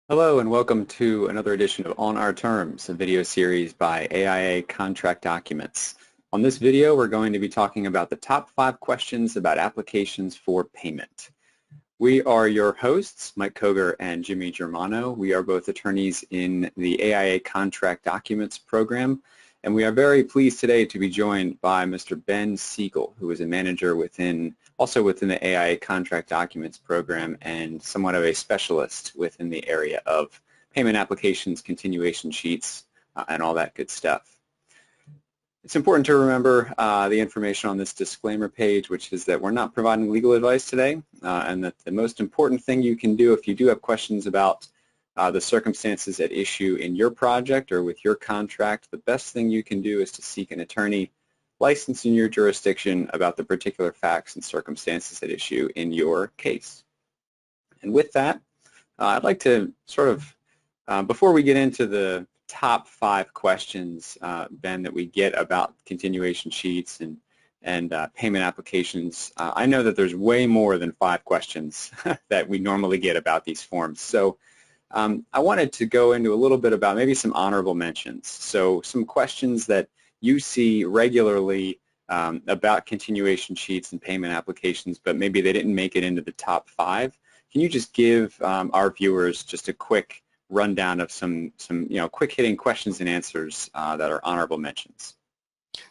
Hello and welcome to another edition of On Our Terms, a video series by AIA Contract Documents. On this video, we're going to be talking about the top 5 questions about applications for payment. We are your hosts, Mike Koger and Jimmy Germano. We are both attorneys in the AIA Contract Documents program, and we are very pleased today to be joined by Mr. Ben Siegel, who is a manager also within the AIA Contract Documents program and somewhat of a specialist within the area of payment applications, continuation sheets, and all that good stuff. It's important to remember the information on this disclaimer page, which is that we're not providing legal advice today, and that the most important thing you can do if you do have questions about the circumstances at issue in your project or with your contract, the best thing you can do is to seek an attorney licensed in your jurisdiction about the particular facts and circumstances at issue in your case. And with that, I'd like to before we get into the top 5 questions, Ben, that we get about continuation sheets and payment applications, I know that there's way more than 5 questions that we normally get about these forms. So I wanted to go into a little bit about maybe some honorable mentions. So some questions that you see regularly about continuation sheets and payment applications, but maybe they didn't make it into the top 5. Can you just give our viewers just a quick rundown of some quick hitting questions and answers that are honorable mentions?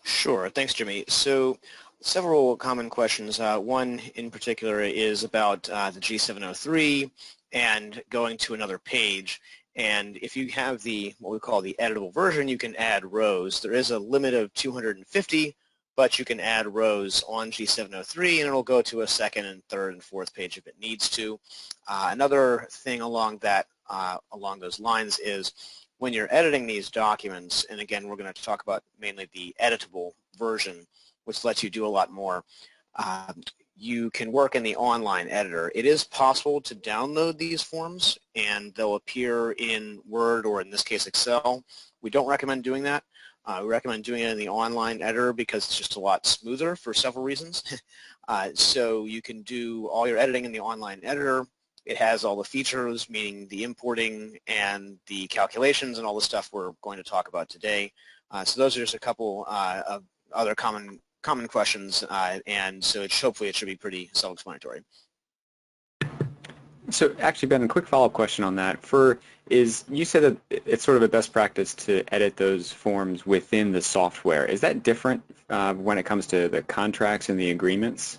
Sure. Thanks, Jimmy. So several common questions. One in particular is about the G703 and going to another page. And if you have what we call the editable version, you can add rows. There is a limit of 250, but you can add rows on G703, and it'll go to a second and third and fourth page if it needs to. Another thing along those lines is when you're editing these documents, and again, we're going to talk about mainly the editable version, which lets you do a lot more. You can work in the online editor. It is possible to download these forms and they'll appear in Word or in this case Excel. We don't recommend doing that. We recommend doing it in the online editor because it's just a lot smoother for several reasons. So you can do all your editing in the online editor. It has all the features, meaning the importing and the calculations and all the stuff we're going to talk about today. So those are just a couple of other common questions, and so hopefully it should be pretty self-explanatory. So actually, Ben, a quick follow-up question on that. You said that it's sort of a best practice to edit those forms within the software. Is that different when it comes to the contracts and the agreements?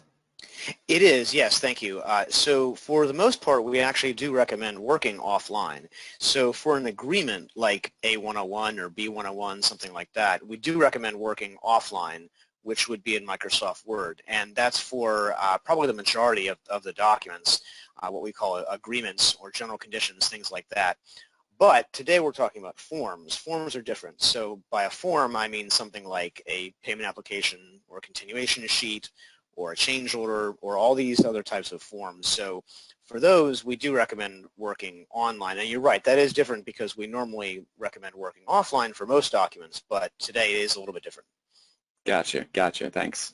It is, yes, thank you. So for the most part, we actually do recommend working offline. So for an agreement like A101 or B101, something like that, we do recommend working offline, which would be in Microsoft Word. And that's for probably the majority of the documents, what we call agreements or general conditions, things like that. But today we're talking about forms. Forms are different. So by a form, I mean something like a payment application or a continuation sheet or a change order or all these other types of forms. So for those, we do recommend working online. And you're right, that is different because we normally recommend working offline for most documents, but today it is a little bit different. Gotcha, thanks.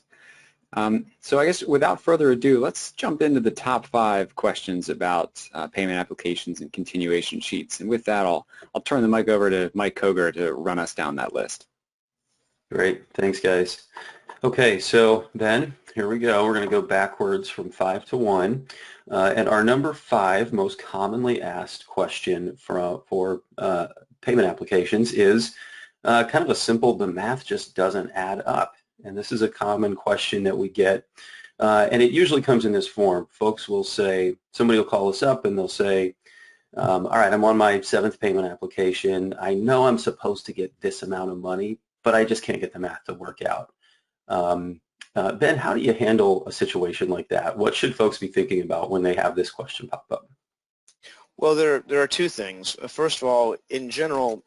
So I guess without further ado, let's jump into the top 5 questions about payment applications and continuation sheets. And with that, I'll turn the mic over to Mike Koger to run us down that list. Great, thanks guys. Okay, so Ben, here we go. We're going to go backwards from 5 to 1. And our number 5 most commonly asked question for payment applications is kind of a simple, the math just doesn't add up. And this is a common question that we get. And it usually comes in this form. Folks will say, somebody will call us up and they'll say, all right, I'm on my 7th payment application. I know I'm supposed to get this amount of money, but I just can't get the math to work out. Ben, how do you handle a situation like that? What should folks be thinking about when they have this question pop up? Well, there are 2 things. First of all, in general,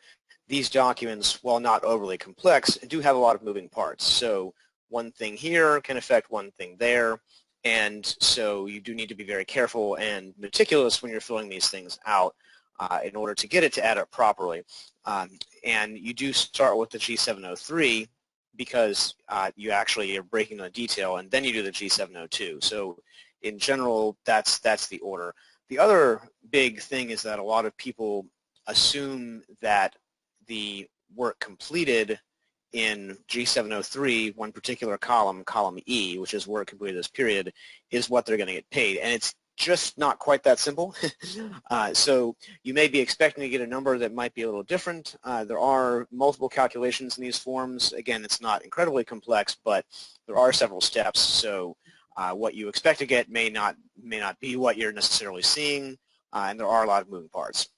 these documents, while not overly complex, do have a lot of moving parts. So one thing here can affect one thing there, and so you do need to be very careful and meticulous when you're filling these things out in order to get it to add up properly. And you do start with the G703 because you actually are breaking the detail, and then you do the G702. So in general, that's the order. The other big thing is that a lot of people assume that the work completed in G703, one particular column, column E, which is work completed this period, is what they're going to get paid. And it's just not quite that simple. So you may be expecting to get a number that might be a little different. There are multiple calculations in these forms. Again, it's not incredibly complex, but there are several steps. So what you expect to get may not be what you're necessarily seeing, and there are a lot of moving parts.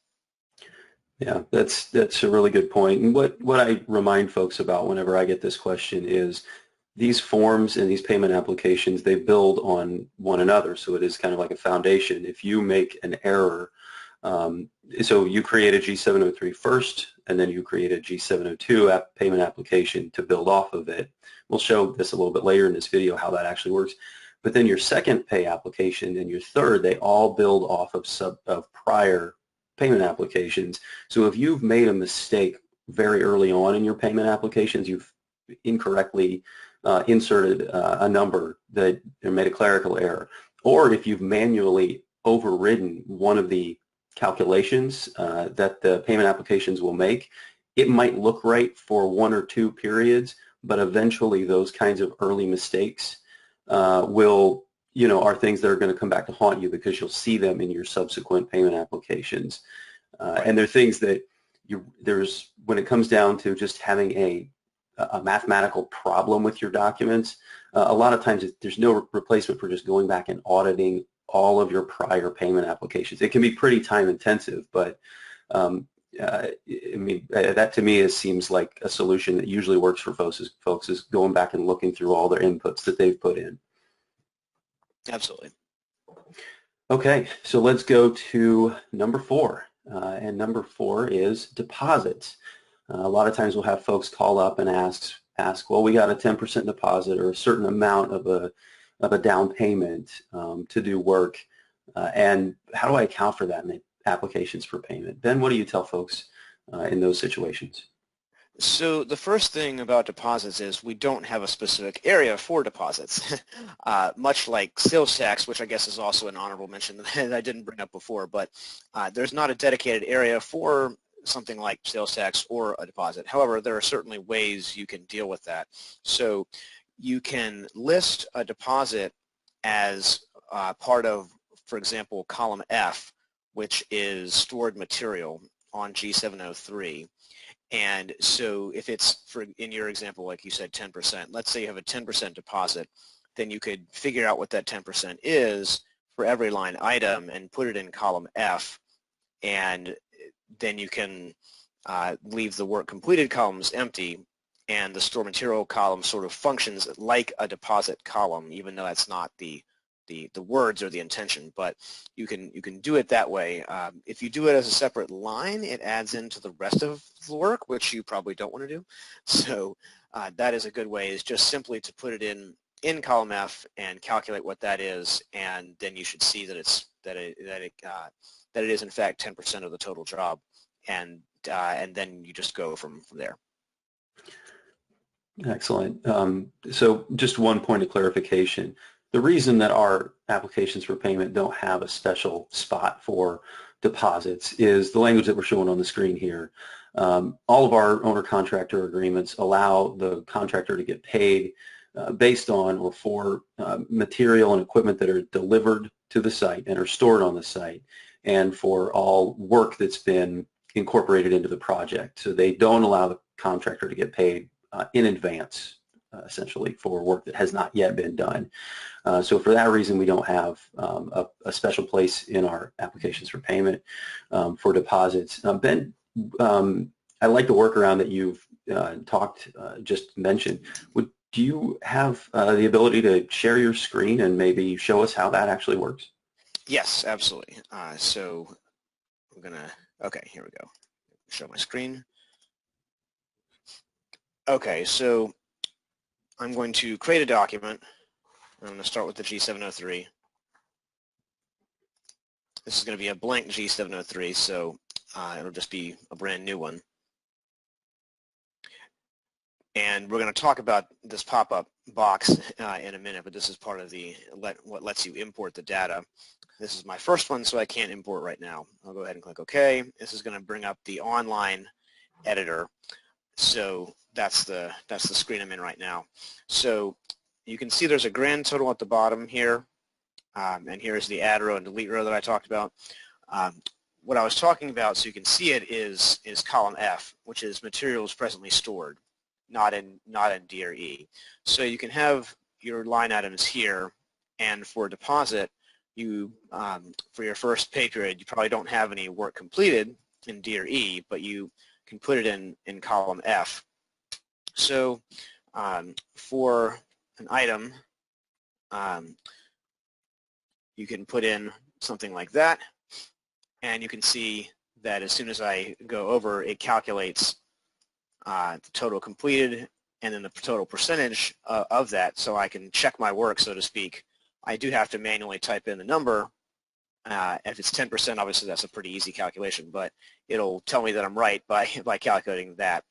Yeah, that's a really good point. And what I remind folks about whenever I get this question is these forms and these payment applications, they build on one another. So it is kind of like a foundation. If you make an error, so you create a G703 first, and then you create a G702 payment application to build off of it. We'll show this a little bit later in this video how that actually works. But then your second pay application and your third, they all build off of prior payment applications. So if you've made a mistake very early on in your payment applications, you've incorrectly inserted a number that made a clerical error, or if you've manually overridden one of the calculations that the payment applications will make, it might look right for 1 or 2 periods, but eventually those kinds of early mistakes are things that are going to come back to haunt you because you'll see them in your subsequent payment applications. And they're things that when it comes down to just having a mathematical problem with your documents, a lot of times there's no replacement for just going back and auditing all of your prior payment applications. It can be pretty time intensive, but I mean, that to me seems like a solution that usually works for folks is going back and looking through all their inputs that they've put in. Absolutely. Okay, so let's go to number 4. And number 4 is deposits. A lot of times we'll have folks call up and ask, well, we got a 10% deposit or a certain amount of a down payment to do work, and how do I account for that in the applications for payment? Ben, what do you tell folks in those situations? So the first thing about deposits is we don't have a specific area for deposits, much like sales tax, which I guess is also an honorable mention that I didn't bring up before, but there's not a dedicated area for something like sales tax or a deposit. However, there are certainly ways you can deal with that. So you can list a deposit as part of, for example, column F, which is stored material on G703. And so if it's, in your example, like you said, 10%, let's say you have a 10% deposit, then you could figure out what that 10% is for every line item and put it in column F, and then you can leave the work completed columns empty, and the store material column sort of functions like a deposit column, even though that's not the words or the intention, but you can do it that way. If you do it as a separate line, it adds into the rest of the work, which you probably don't want to do. So that is a good way, is just simply to put it in column F and calculate what that is, and then you should see that it is in fact 10% of the total job, and then you just go from there. Excellent. So just one point of clarification. The reason that our applications for payment don't have a special spot for deposits is the language that we're showing on the screen here. All of our owner-contractor agreements allow the contractor to get paid based on or for material and equipment that are delivered to the site and are stored on the site, and for all work that's been incorporated into the project. So they don't allow the contractor to get paid in advance, essentially, for work that has not yet been done. So for that reason, we don't have a special place in our applications for payment for deposits. Ben, I like the workaround that you've just mentioned. Do you have the ability to share your screen and maybe show us how that actually works? Yes, absolutely. So I'm gonna, okay, here we go. Show my screen. Okay, so I'm going to create a document. I'm going to start with the G703. This is going to be a blank G703, so it'll just be a brand new one. And we're going to talk about this pop-up box in a minute, but this is part of what lets you import the data. this is my first one, so I can't import right now. I'll go ahead and click OK. This is going to bring up the online editor. So that's the screen I'm in right now. So you can see there's a grand total at the bottom here, and here's the add row and delete row that I talked about. What I was talking about, so you can see it, is column F, which is materials presently stored, not in D or E. So you can have your line items here, and for deposit, you for your first pay period, you probably don't have any work completed in D or E, but you can put it in column F. So for an item, you can put in something like that, and you can see that as soon as I go over, it calculates the total completed and then the total percentage of that, so I can check my work, so to speak. I do have to manually type in the number. If it's 10%, obviously that's a pretty easy calculation, but it'll tell me that I'm right by calculating that.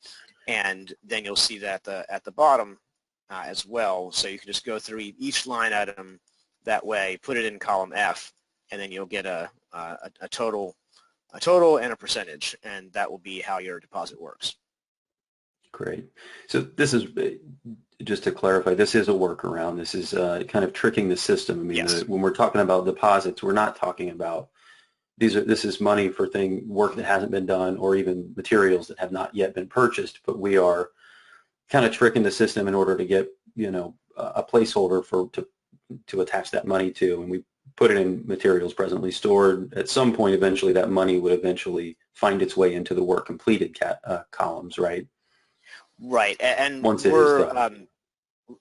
And then you'll see that at the bottom as well, so you can just go through each line item that way, put it in column F, and then you'll get a total and a percentage, and that will be how your deposit works. Great. So this is, just to clarify, this is a workaround. This is kind of tricking the system. I mean, Yes. when we're talking about deposits, we're not talking about this is money for work that hasn't been done or even materials that have not yet been purchased, but we are kind of tricking the system in order to get, a placeholder to attach that money to, and we put it in materials presently stored. At some point, eventually, that money would eventually find its way into the work completed columns, right? Right, and once it is done.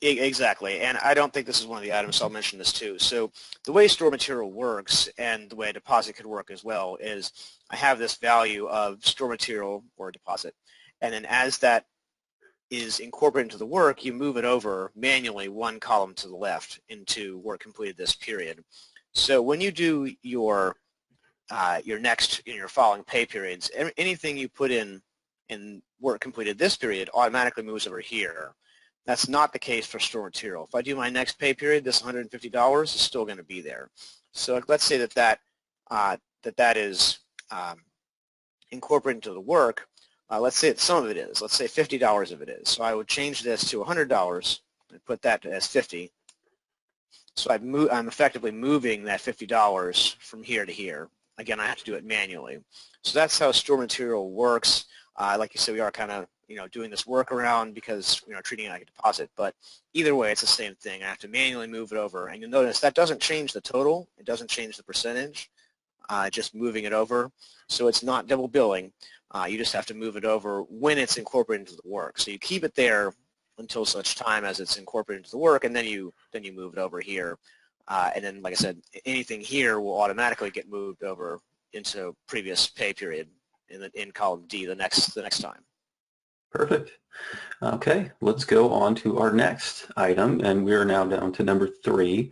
Exactly, and I don't think this is one of the items, so I'll mention this too. So the way store material works, and the way a deposit could work as well, is I have this value of store material or deposit, and then as that is incorporated into the work, you move it over manually one column to the left into work completed this period. So when you do your next in your following pay periods, anything you put in work completed this period automatically moves over here. That's not the case for store material. If I do my next pay period, this $150 is still going to be there. So let's say that is incorporated into the work. Let's say that some of it is. Let's say $50 of it is. So I would change this to $100 and put that as 50. So I'm effectively moving that $50 from here to here. Again, I have to do it manually. So that's how store material works. Like you said, we are kind of doing this workaround because treating it like a deposit. But either way, it's the same thing. I have to manually move it over, and you'll notice that doesn't change the total. It doesn't change the percentage. Just moving it over, so it's not double billing. You just have to move it over when it's incorporated into the work. So you keep it there until such time as it's incorporated into the work, and then you move it over here. And then, like I said, anything here will automatically get moved over into previous pay period in column D the next time. Perfect. Okay, let's go on to our next item, and we are now down to number 3,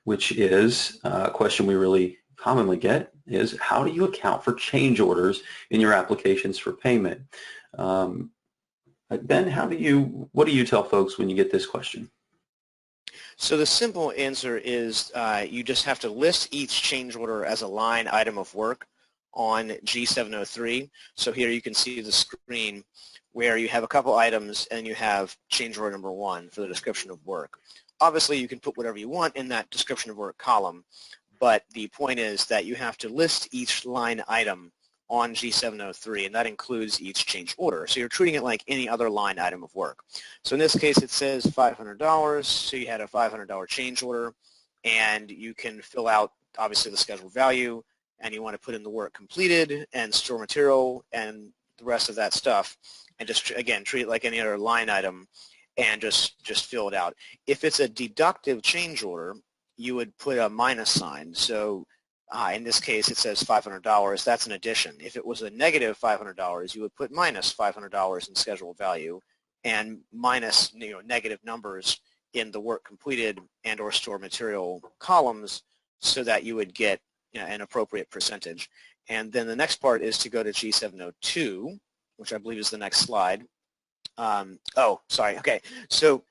which is a question we really commonly get, is how do you account for change orders in your applications for payment? Ben, what do you tell folks when you get this question? So the simple answer is you just have to list each change order as a line item of work on G703. So here you can see the screen where you have a couple items and you have change order number 1 for the description of work. Obviously, you can put whatever you want in that description of work column, but the point is that you have to list each line item on G703, and that includes each change order. So you're treating it like any other line item of work. So in this case, it says $500, so you had a $500 change order, and you can fill out, obviously, the scheduled value, and you want to put in the work completed and store material and the rest of that stuff, and just, again, treat it like any other line item and just fill it out. If it's a deductive change order, you would put a minus sign. So in this case, it says $500. That's an addition. If it was a negative $500, you would put minus $500 in scheduled value and minus negative numbers in the work completed and or store material columns so that you would get an appropriate percentage. And then the next part is to go to G702, which I believe is the next slide. Okay. So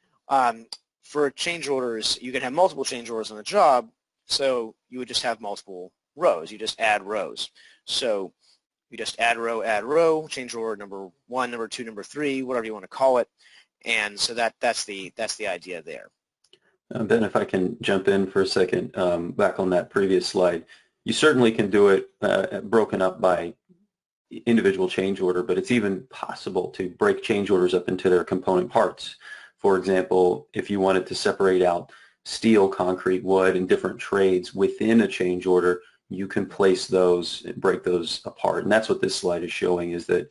for change orders, you can have multiple change orders on a job, So you would just have multiple rows. You just add rows. So you just add row, change order number 1, number 2, number 3, whatever you want to call it. And so that's the idea there. Ben, if I can jump in for a second, back on that previous slide, you certainly can do it broken up by individual change order, but it's even possible to break change orders up into their component parts. For example, if you wanted to separate out steel, concrete, wood, and different trades within a change order, you can place those and break those apart. And that's what this slide is showing, is that,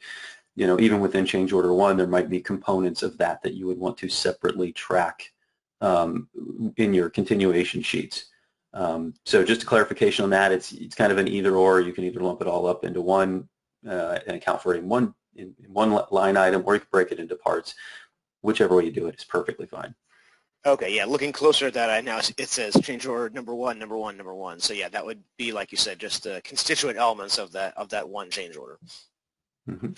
you know, even within change order 1, there might be components of that that you would want to separately track in your continuation sheets. So just a clarification on that, it's kind of an either or. You can either lump it all up into one and account for it in one line item, or you can break it into parts. Whichever way you do it is perfectly fine. Okay, yeah, looking closer at that, I now it says change order number 1, number 1, number 1. So yeah, that would be, like you said, just the constituent elements of that one change order. Mm-hmm.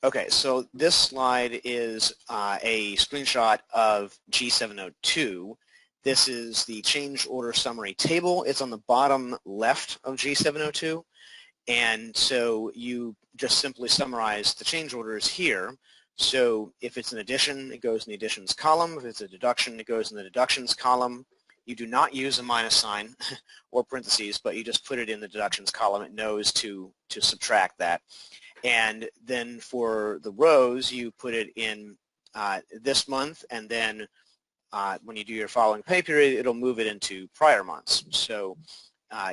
Okay, so this slide is a screenshot of G702. This is the change order summary table. It's on the bottom left of G702. And so you just simply summarize the change orders here. So if it's an addition, it goes in the additions column. If it's a deduction, it goes in the deductions column. You do not use a minus sign or parentheses, but you just put it in the deductions column. It knows to subtract that. And then for the rows, you put it in this month, and then when you do your following pay period, it'll move it into prior months. So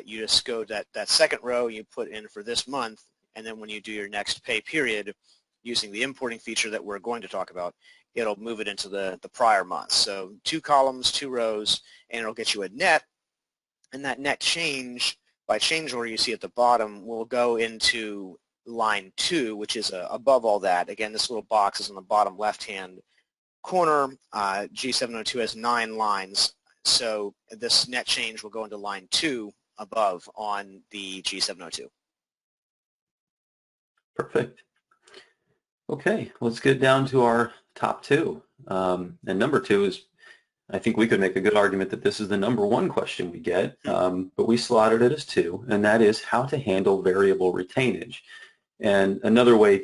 you just go that second row, you put in for this month, and then when you do your next pay period, using the importing feature that we're going to talk about, it'll move it into the prior month. So 2 columns, 2 rows, and it'll get you a net, and that net change by change order you see at the bottom will go into line 2, which is above all that. Again, this little box is on the bottom left-hand corner. G702 has 9 lines, so this net change will go into line 2 above on the G702. Perfect. Okay, let's get down to our top 2. And number 2 is, I think we could make a good argument that this is the number 1 question we get, but we slotted it as 2, and that is how to handle variable retainage. And the way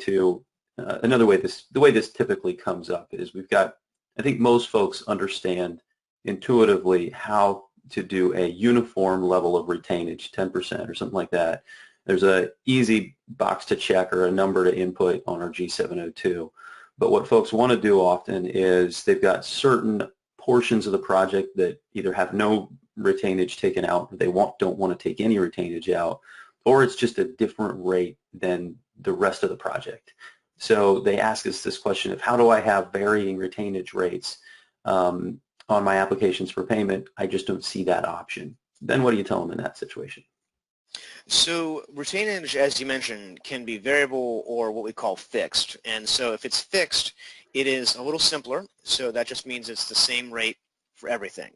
this typically comes up is we've got, I think most folks understand intuitively how to do a uniform level of retainage, 10% or something like that. There's an easy box to check or a number to input on our G702. But what folks want to do often is they've got certain portions of the project that either have no retainage taken out, or they don't want to take any retainage out, or it's just a different rate than the rest of the project. So they ask us this question of, how do I have varying retainage rates on my applications for payment? I just don't see that option. Then what do you tell them in that situation? So retainage, as you mentioned, can be variable or what we call fixed. And so if it's fixed, it is a little simpler. So that just means it's the same rate for everything.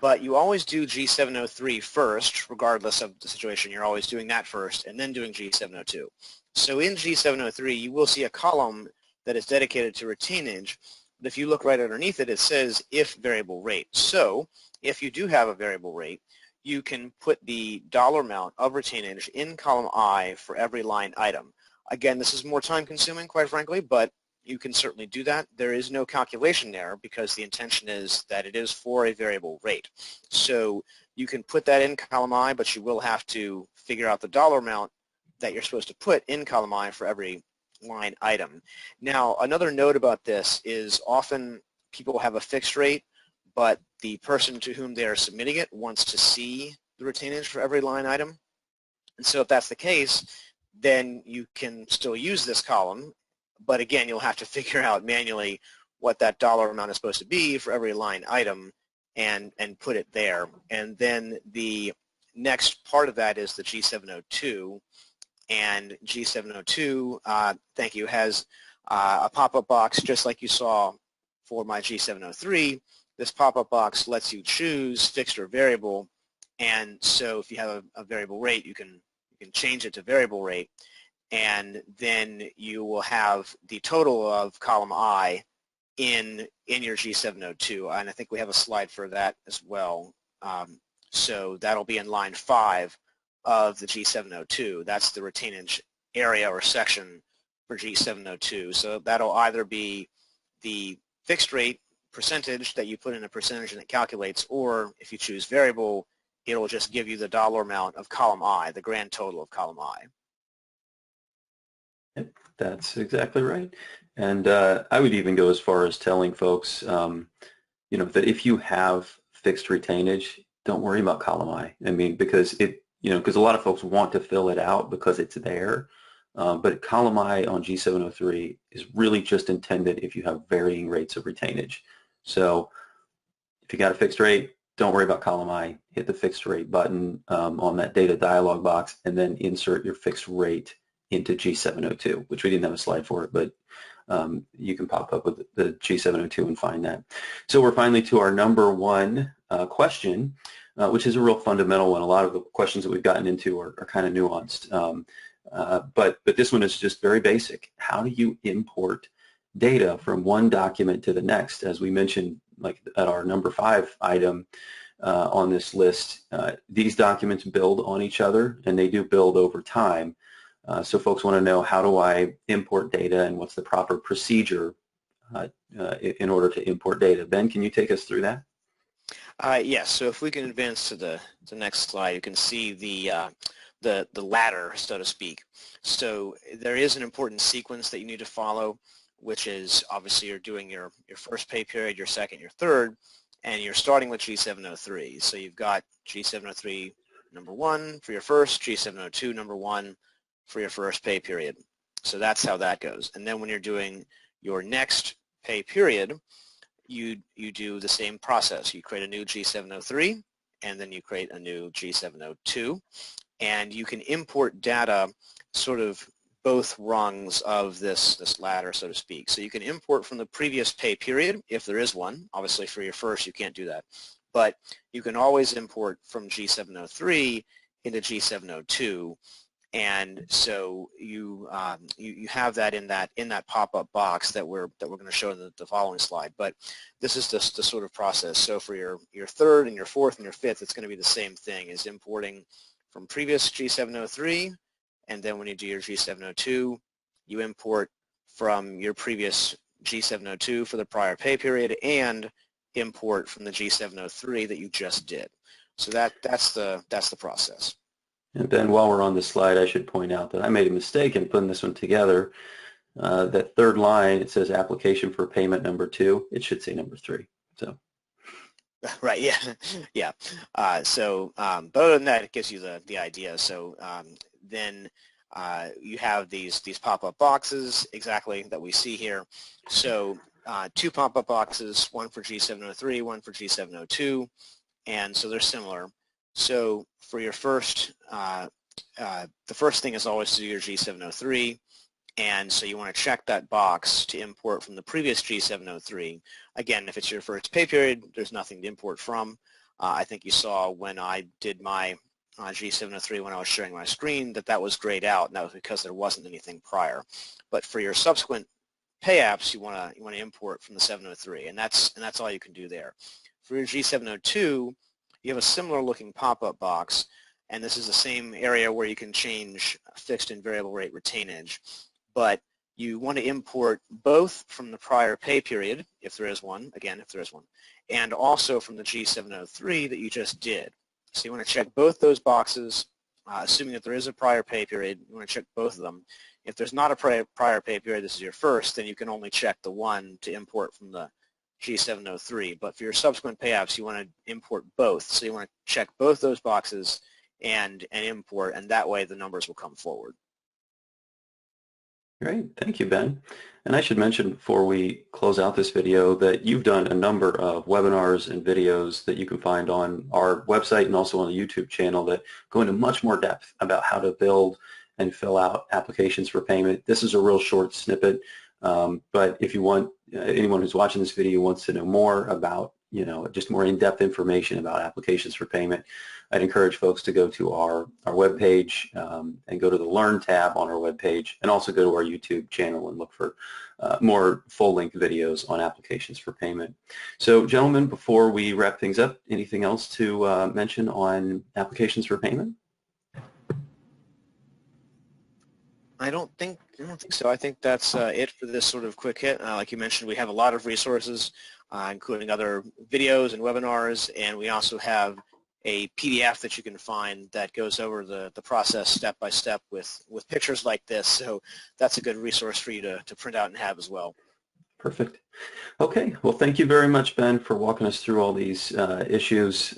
But you always do G703 first, regardless of the situation. You're always doing that first and then doing G702. So in G703, you will see a column that is dedicated to retainage. But if you look right underneath it, it says if variable rate. So if you do have a variable rate, you can put the dollar amount of retainage in column I for every line item. Again, this is more time consuming, quite frankly, but you can certainly do that. There is no calculation there because the intention is that it is for a variable rate. So you can put that in column I, but you will have to figure out the dollar amount that you're supposed to put in column I for every line item. Now, another note about this is often people have a fixed rate, but the person to whom they are submitting it wants to see the retainage for every line item. And so if that's the case, then you can still use this column, but again, you'll have to figure out manually what that dollar amount is supposed to be for every line item and put it there. And then the next part of that is the G702, and G702, thank you, has a pop-up box just like you saw for my G703. This pop-up box lets you choose fixed or variable, and so if you have a variable rate, you can change it to variable rate, and then you will have the total of column I in your G702, and I think we have a slide for that as well. So that'll be in line 5 of the G702. That's the retainage area or section for G702. So that'll either be the fixed rate percentage that you put in a percentage and it calculates, or if you choose variable, it'll just give you the dollar amount of column I, the grand total of column I. Yep, that's exactly right. And I would even go as far as telling folks, you know, that if you have fixed retainage, don't worry about column I. I mean, because because a lot of folks want to fill it out because it's there. But column I on G703 is really just intended if you have varying rates of retainage. So if you got a fixed rate, don't worry about column I. Hit the fixed rate button on that data dialog box and then insert your fixed rate into G702, which we didn't have a slide for it, but you can pop up with the G702 and find that. So we're finally to our number 1 question, which is a real fundamental one. A lot of the questions that we've gotten into are kind of nuanced. But this one is just very basic. How do you import data from one document to the next? As we mentioned, like at our number 5 item on this list, these documents build on each other, and they do build over time. So folks want to know, how do I import data and what's the proper procedure in order to import data? Ben, can you take us through that? Yes, so if we can advance to the next slide, you can see the ladder, so to speak. So there is an important sequence that you need to follow, which is obviously you're doing your first pay period, your second, your third, and you're starting with G703. So you've got G703 number 1 for your first, G702 number 1 for your first pay period. So that's how that goes. And then when you're doing your next pay period, you do the same process. You create a new G703, and then you create a new G702, and you can import data sort of both rungs of this ladder, so to speak. So you can import from the previous pay period, if there is one. Obviously for your first you can't do that. But you can always import from G703 into G702, and so you have that in that pop-up box that we're going to show in the following slide. But this is the sort of process. So for your third and your fourth and your fifth, it's going to be the same thing, is importing from previous G703, and then when you do your G702, you import from your previous G702 for the prior pay period and import from the G703 that you just did. So that's the process. And Ben, while we're on this slide, I should point out that I made a mistake in putting this one together. That third line, it says application for payment number 2. It should say number 3. So. Right. Yeah. Yeah. But other than that, it gives you the idea. So then you have these pop-up boxes exactly that we see here. So 2 pop-up boxes, one for G703, one for G702, and so they're similar. So for your first, the first thing is always to do your G703, and so you want to check that box to import from the previous G703. Again, if it's your first pay period, there's nothing to import from. I think you saw when I did my G703 when I was sharing my screen that was grayed out, and that was because there wasn't anything prior. But for your subsequent pay apps, you want to import from the 703, and that's all you can do there. For your G702, you have a similar looking pop-up box, and this is the same area where you can change fixed and variable rate retainage. But you want to import both from the prior pay period, if there is one, again, if there is one, and also from the G703 that you just did. So you want to check both those boxes, assuming that there is a prior pay period. You want to check both of them. If there's not a prior pay period, this is your first, then you can only check the one to import from the G703. But for your subsequent pay apps, you want to import both. So you want to check both those boxes and import, and that way the numbers will come forward. Great. Thank you, Ben. And I should mention before we close out this video that you've done a number of webinars and videos that you can find on our website and also on the YouTube channel that go into much more depth about how to build and fill out applications for payment. This is a real short snippet, but if you want, anyone who's watching this video wants to know more about just more in-depth information about applications for payment, I'd encourage folks to go to our webpage and go to the Learn tab on our webpage, and also go to our YouTube channel and look for more full-length videos on applications for payment. So, gentlemen, before we wrap things up, anything else to mention on applications for payment? I don't think so. I think that's it for this sort of quick hit. Like you mentioned, we have a lot of resources, including other videos and webinars, and we also have a PDF that you can find that goes over the process step by step with pictures like this. So that's a good resource for you to print out and have as well. Perfect. Okay. Well, thank you very much, Ben, for walking us through all these issues.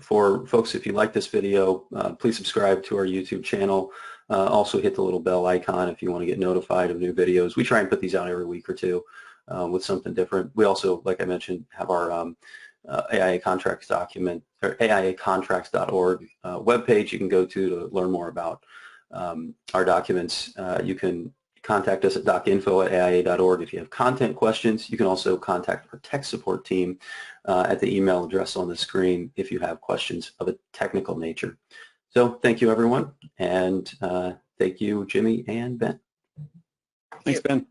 For folks, if you like this video, please subscribe to our YouTube channel. Also hit the little bell icon if you want to get notified of new videos. We try and put these out every week or two with something different. We also, like I mentioned, have our AIA contracts document, or AIAcontracts.org webpage you can go to learn more about our documents. You can contact us at docinfo@aia.org if you have content questions. You can also contact our tech support team at the email address on the screen if you have questions of a technical nature. So thank you, everyone, and thank you, Jimmy and Ben. Thanks, Ben.